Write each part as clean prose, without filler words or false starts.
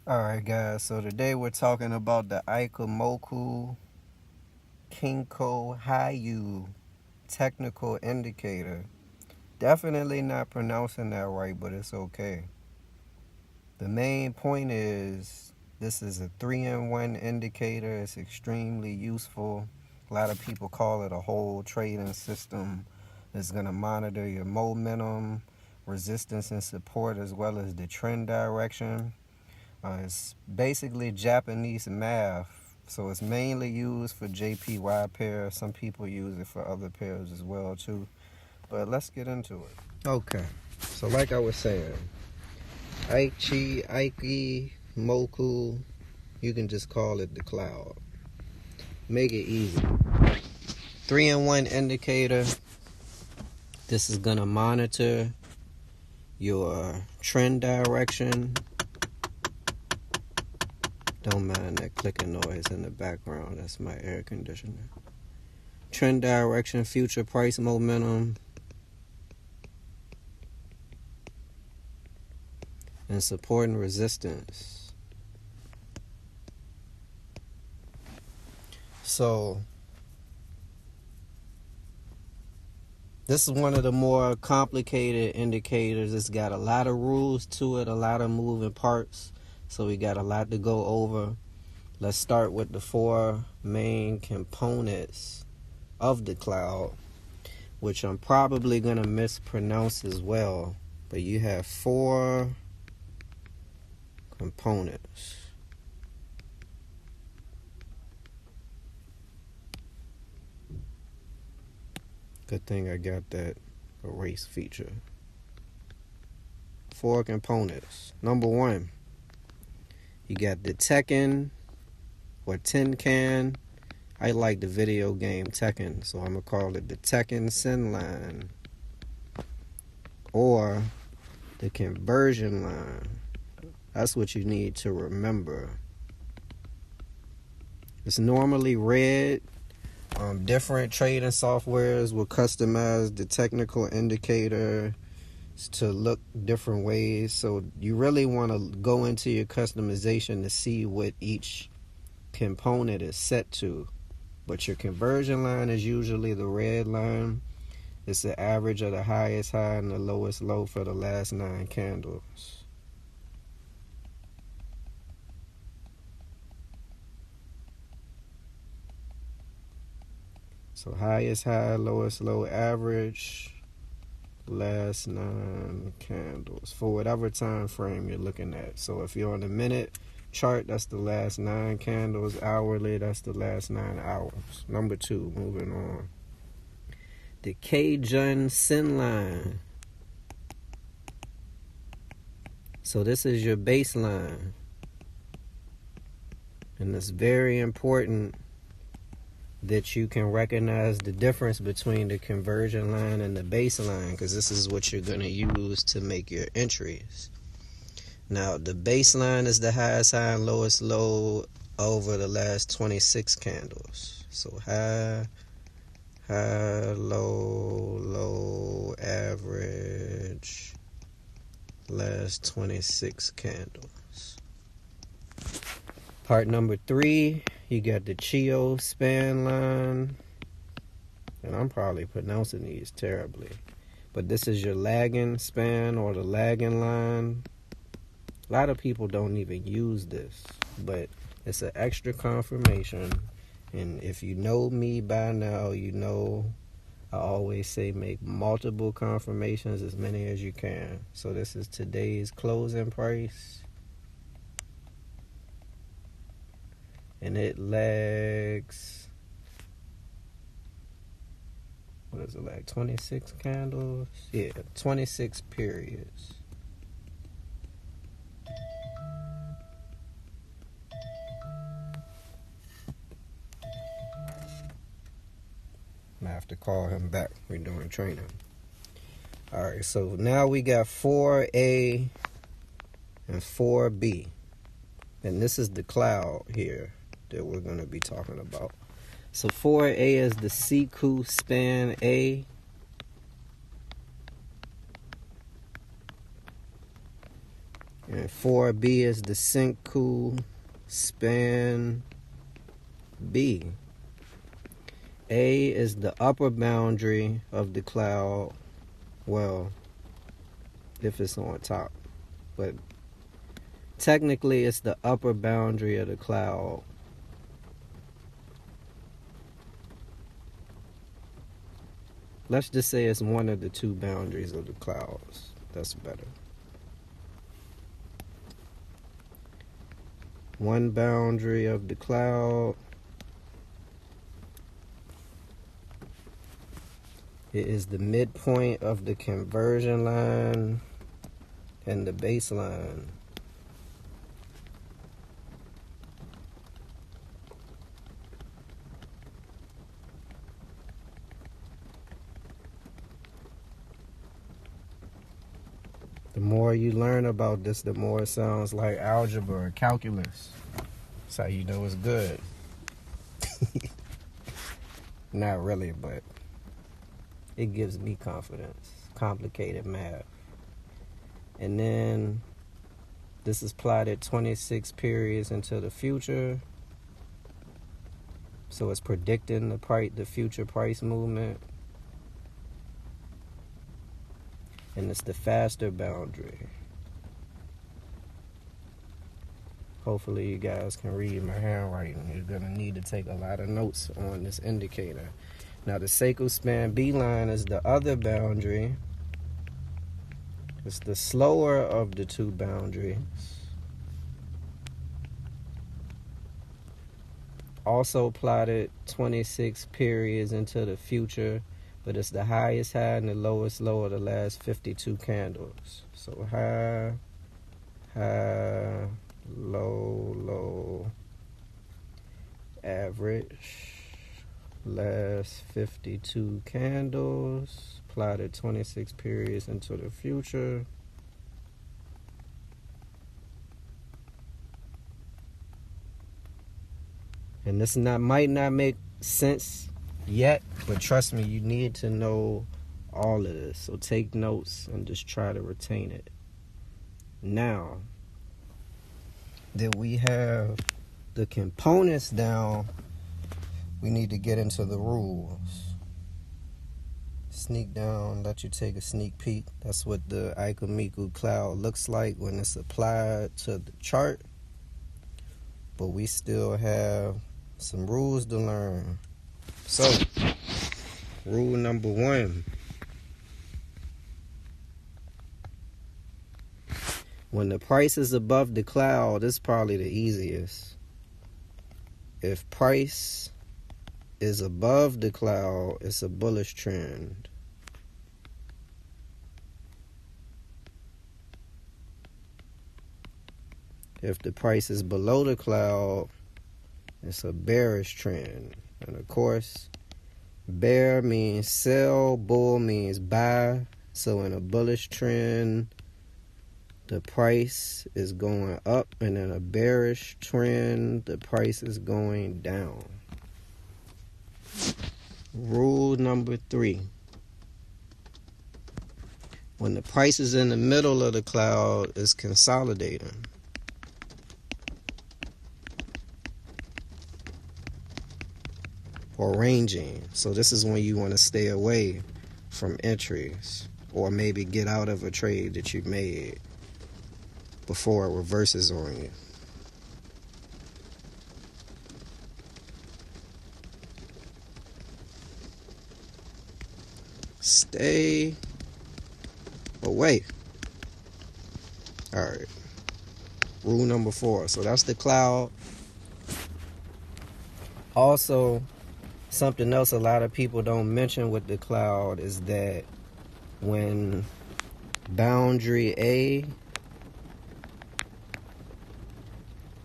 Alright guys, so today we're talking about the Ichimoku Hayu technical indicator. Definitely not pronouncing that right, but it's okay. The main point is this is a 3-in-1 indicator. It's extremely useful. A lot of people call it a whole trading system. It's going to monitor your momentum, resistance and support, as well as the trend direction. It's basically Japanese math, so it's mainly used for JPY pairs. Some people use it for other pairs as well too, but let's get into it. Okay, so like I was saying, Ichimoku, you can just call it the cloud. Make it easy. 3-in-1 indicator. This is gonna monitor your trend direction. Don't mind that clicking noise in the background. That's my air conditioner. Trend direction, future price momentum, and support and resistance. So, this is one of the more complicated indicators. It's got a lot of rules to it, a lot of moving parts. So we got a lot to go over. Let's start with the 4 main components of the cloud, which I'm probably going to mispronounce as well. But you have 4 components. Good thing I got that erase feature. 4 components. Number 1, you got the Tekken or Tenkan. I like the video game Tekken, so I'm going to call it the Tekken Sin line or the conversion line. That's what you need to remember. It's normally red. Different trading softwares will customize the technical indicator to look different ways. So you really want to go into your customization to see what each component is set to. But your conversion line is usually the red line. It's the average of the highest high and the lowest low for the last 9 candles. So highest high, lowest low, average, last 9 candles for whatever time frame you're looking at. So if you're on the minute chart, that's the last 9 candles. Hourly, that's the last 9 hours. Number 2, moving on. The Kijun Sin line. So this is your baseline. And it's very important that you can recognize the difference between the conversion line and the baseline, because this is what you're going to use to make your entries. Now, the baseline is the highest high and lowest low over the last 26 candles. So high, high, low, low, average, last 26 candles. Part number 3, you got the Chio span line. And I'm probably pronouncing these terribly. But this is your lagging span or the lagging line. A lot of people don't even use this, but it's an extra confirmation. And if you know me by now, you know I always say make multiple confirmations, as many as you can. So this is today's closing price. And it lags, what is it, like 26 candles? Yeah, 26 periods. I have to call him back. We're doing training. Alright, so now we got 4A and 4B. And this is the cloud here that we're going to be talking about. So 4A is the Siku span A. And 4B is the Senku span B. A is the upper boundary of the cloud. Well, if it's on top. But technically, it's the upper boundary of the cloud. Let's just say it's one of the two boundaries of the clouds. That's better. One boundary of the cloud. It is the midpoint of the conversion line and the baseline. The more you learn about this, the more it sounds like algebra or calculus. That's how you know it's good. Not really, but it gives me confidence. Complicated math. And then this is plotted 26 periods into the future. So it's predicting the future price movement. And it's the faster boundary. Hopefully you guys can read my handwriting. You're going to need to take a lot of notes on this indicator. Now the Seiko span B line is the other boundary. It's the slower of the two boundaries. Also plotted 26 periods into the future, but it's the highest high and the lowest low of the last 52 candles. So high, high, low, low, average, last 52 candles, plotted 26 periods into the future. And this might not make sense yet, but trust me, you need to know all of this. So take notes and just try to retain it. Now that we have the components down, we need to get into the rules. Sneak down, let you take a sneak peek. That's what the Ichimoku Cloud looks like when it's applied to the chart. But we still have some rules to learn. So, rule number 1. When the price is above the cloud, it's probably the easiest. If price is above the cloud, it's a bullish trend. If the price is below the cloud, it's a bearish trend. And of course, bear means sell, bull means buy. So in a bullish trend, the price is going up, and in a bearish trend, the price is going down. Rule number 3. When the price is in the middle of the cloud, it's consolidating. Or ranging. So this is when you want to stay away from entries, or maybe get out of a trade that you made before it reverses on you. Stay away. All right. Rule number 4. So that's the cloud. Also, something else a lot of people don't mention with the cloud is that when boundary A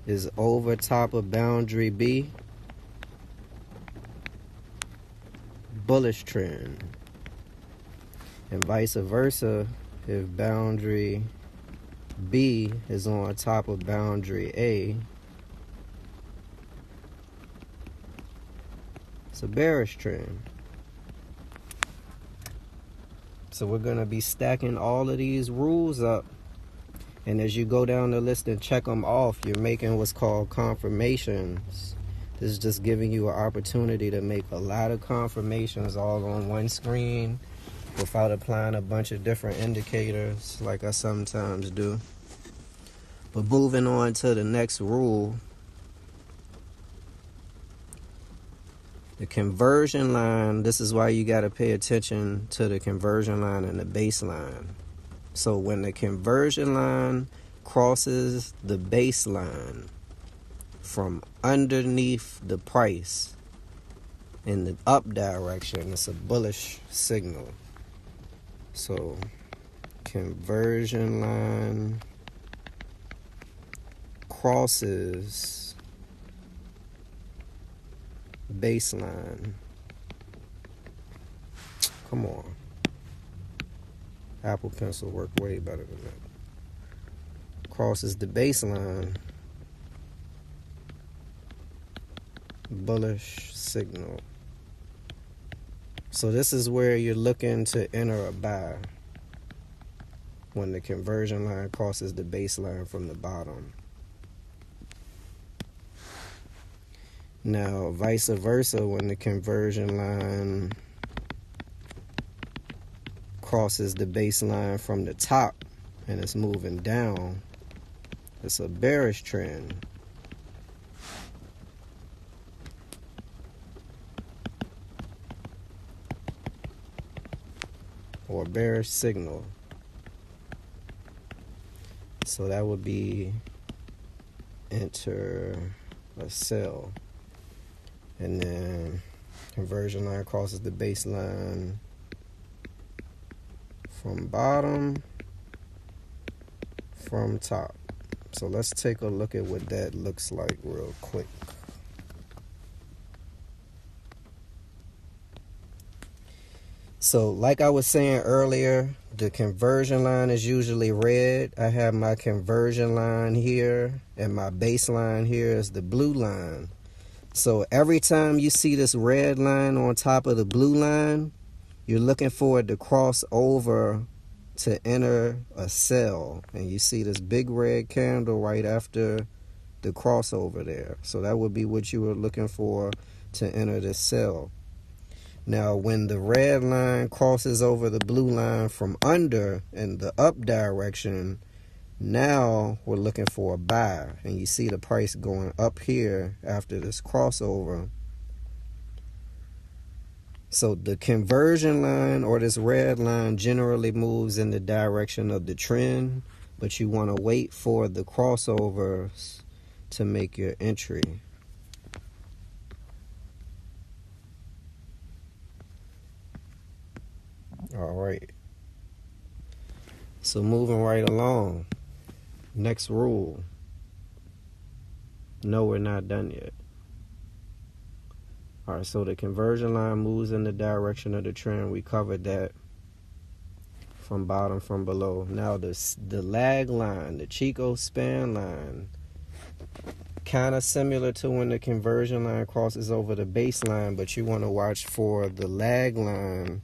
is over top of boundary B, bullish trend. And vice versa, if boundary B is on top of boundary A, it's a bearish trend. So we're going to be stacking all of these rules up And as you go down the list and check them off, you're making what's called confirmations. This is just giving you an opportunity to make a lot of confirmations all on one screen without applying a bunch of different indicators like I sometimes do. But moving on to the next rule, the conversion line, this is why you got to pay attention to the conversion line and the baseline. So when the conversion line crosses the baseline from underneath the price in the up direction, it's a bullish signal. So conversion line crosses baseline. Come on. Apple Pencil work way better than that. Crosses the baseline. Bullish signal. So this is where you're looking to enter a buy when the conversion line crosses the baseline from the bottom. Now, vice versa, when the conversion line crosses the baseline from the top and it's moving down, it's a bearish trend. Or bearish signal. So that would be enter a sell. And then conversion line crosses the baseline from bottom, from top. So let's take a look at what that looks like real quick. So like I was saying earlier, the conversion line is usually red. I have my conversion line here and my baseline here is the blue line. So every time you see this red line on top of the blue line, you're looking for it to cross over to enter a sell. And you see this big red candle right after the crossover there. So that would be what you were looking for to enter the sell. Now, when the red line crosses over the blue line from under in the up direction, now we're looking for a buy. And you see the price going up here after this crossover. So the conversion line or this red line generally moves in the direction of the trend, but you want to wait for the crossovers to make your entry. All right. So moving right along. Next rule. No, we're not done yet. All right, so the conversion line moves in the direction of the trend. We covered that from bottom, from below. Now the lag line, the Chico span line, kind of similar to when the conversion line crosses over the baseline, but you want to watch for the lag line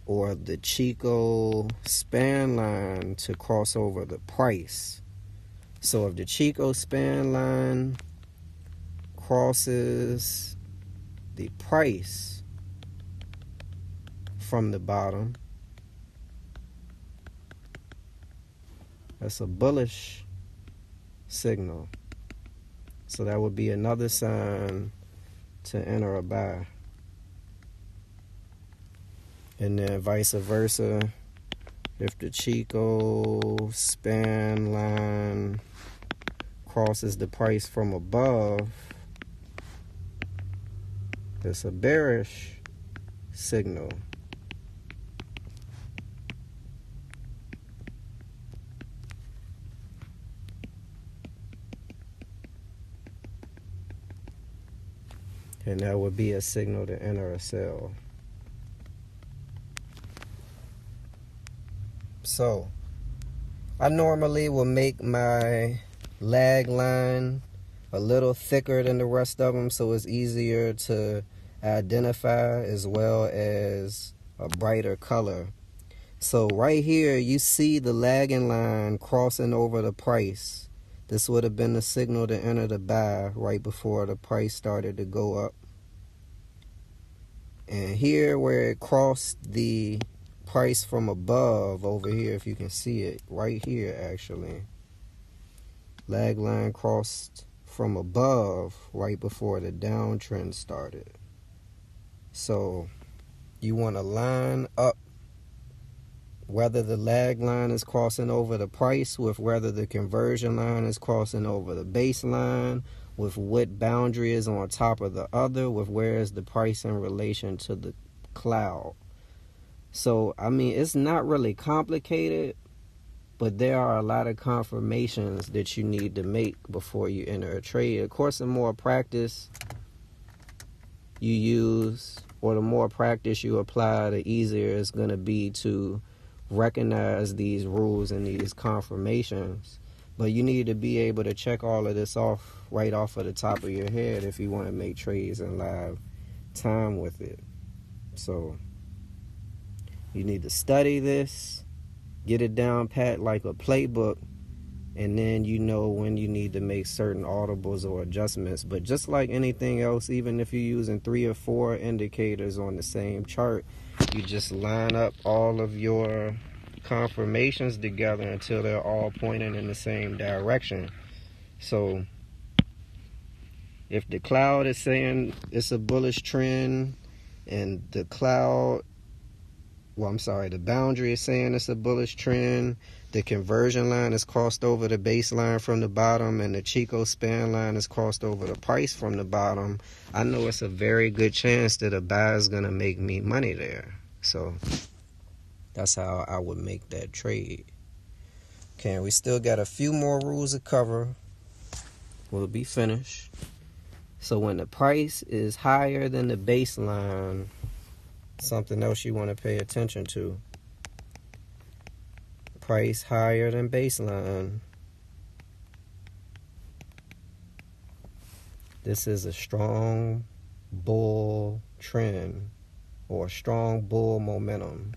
or the Chico span line to cross over the price. So if the Chico span line crosses the price from the bottom, that's a bullish signal. So that would be another sign to enter a buy. And then vice versa, if the Chico span line crosses the price from above, it's a bearish signal. And that would be a signal to enter a sell. So, I normally will make my lag line a little thicker than the rest of them so it's easier to identify, as well as a brighter color. So right here, you see the lagging line crossing over the price. This would have been the signal to enter the buy right before the price started to go up. And here where it crossed the price from above over here, if you can see it, right here actually. Lag line crossed from above right before the downtrend started. So you want to line up whether the lag line is crossing over the price with whether the conversion line is crossing over the baseline, with what boundary is on top of the other, with where is the price in relation to the cloud. So, I mean, it's not really complicated, but there are a lot of confirmations that you need to make before you enter a trade. Of course, the more practice you use or the more practice you apply, the easier it's going to be to recognize these rules and these confirmations. But you need to be able to check all of this off right off of the top of your head if you want to make trades in live time with it. So you need to study this, get it down pat like a playbook, and then you know when you need to make certain audibles or adjustments. But just like anything else, even if you're using 3 or 4 indicators on the same chart, you just line up all of your confirmations together until they're all pointing in the same direction. So if the cloud is saying it's a bullish trend and the boundary is saying it's a bullish trend, the conversion line is crossed over the baseline from the bottom, and the Chico span line is crossed over the price from the bottom, I know it's a very good chance that a buy is going to make me money there. So that's how I would make that trade. Okay, we still got a few more rules to cover. We'll be finished. So when the price is higher than the baseline, something else you want to pay attention to. Price higher than baseline. This is a strong bull trend or strong bull momentum.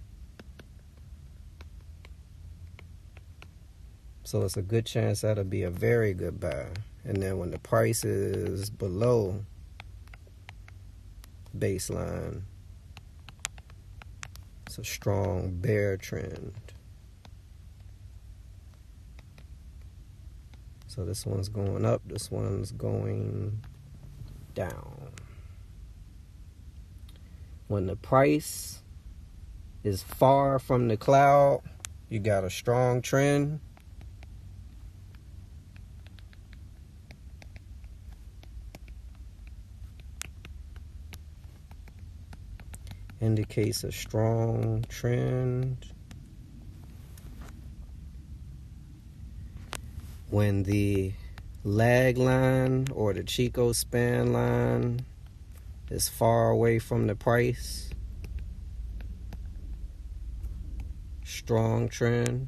So it's a good chance that'll be a very good buy. And then when the price is below baseline, it's a strong bear trend. So this one's going up, this one's going down. When the price is far from the cloud, you got a strong trend. Indicates a strong trend. When the lag line or the Chico span line is far away from the price, strong trend.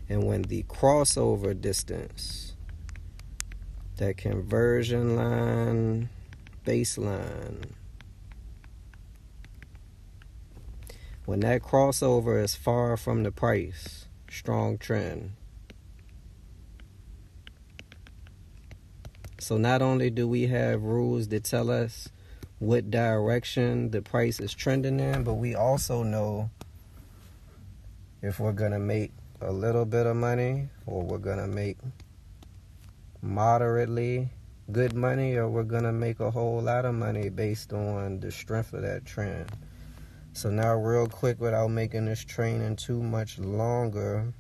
And when the crossover distance, that conversion line, baseline, when that crossover is far from the price, strong trend. So not only do we have rules that tell us what direction the price is trending in, but we also know if we're going to make a little bit of money, or we're going to make moderately good money, or we're going to make a whole lot of money based on the strength of that trend. So now real quick, without making this training too much longer,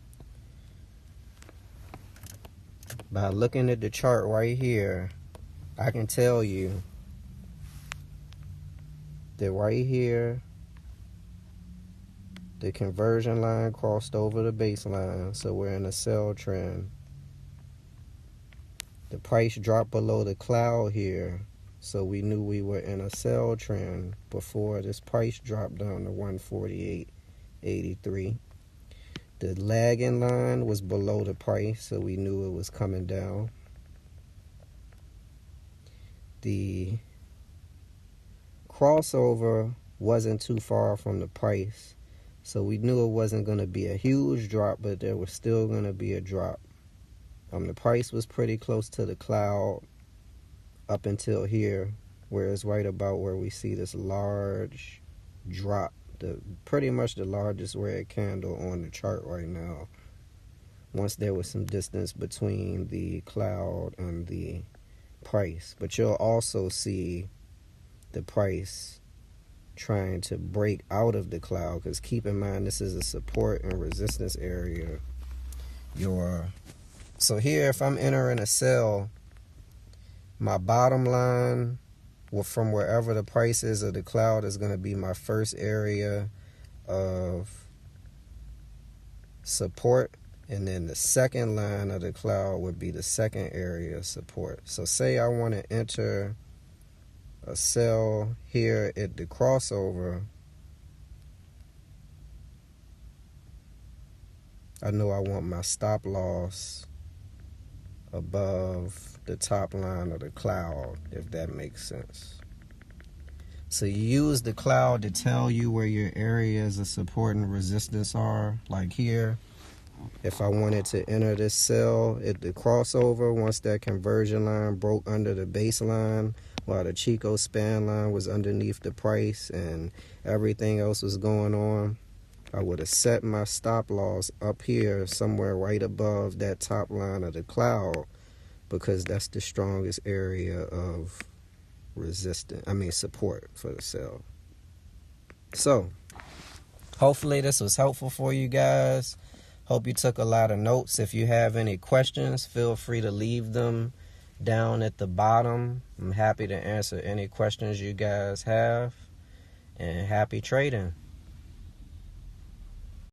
by looking at the chart right here, I can tell you that right here, the conversion line crossed over the baseline, so we're in a sell trend. The price dropped below the cloud here, so we knew we were in a sell trend before this price dropped down to 148.83. The lagging line was below the price, so we knew it was coming down. The crossover wasn't too far from the price. So we knew it wasn't going to be a huge drop, but there was still going to be a drop. The price was pretty close to the cloud up until here, where it's right about where we see this large drop, pretty much the largest red candle on the chart right now. Once there was some distance between the cloud and the price. But you'll also see the price trying to break out of the cloud, because keep in mind this is a support and resistance area. So here, if I'm entering a sell, my bottom line from wherever the price is of the cloud is going to be my first area of support, and then the second line of the cloud would be the second area of support. So say I want to enter a sell here at the crossover. I know I want my stop loss above the top line of the cloud, if that makes sense. So you use the cloud to tell you where your areas of support and resistance are. Like here, if I wanted to enter this sell at the crossover, once that conversion line broke under the baseline, while the Chico span line was underneath the price and everything else was going on, I would have set my stop loss up here somewhere right above that top line of the cloud, because that's the strongest area of support for the sell. So hopefully this was helpful for you guys. Hope you took a lot of notes. If you have any questions, feel free to leave them down at the bottom. I'm happy to answer any questions you guys have, and happy trading.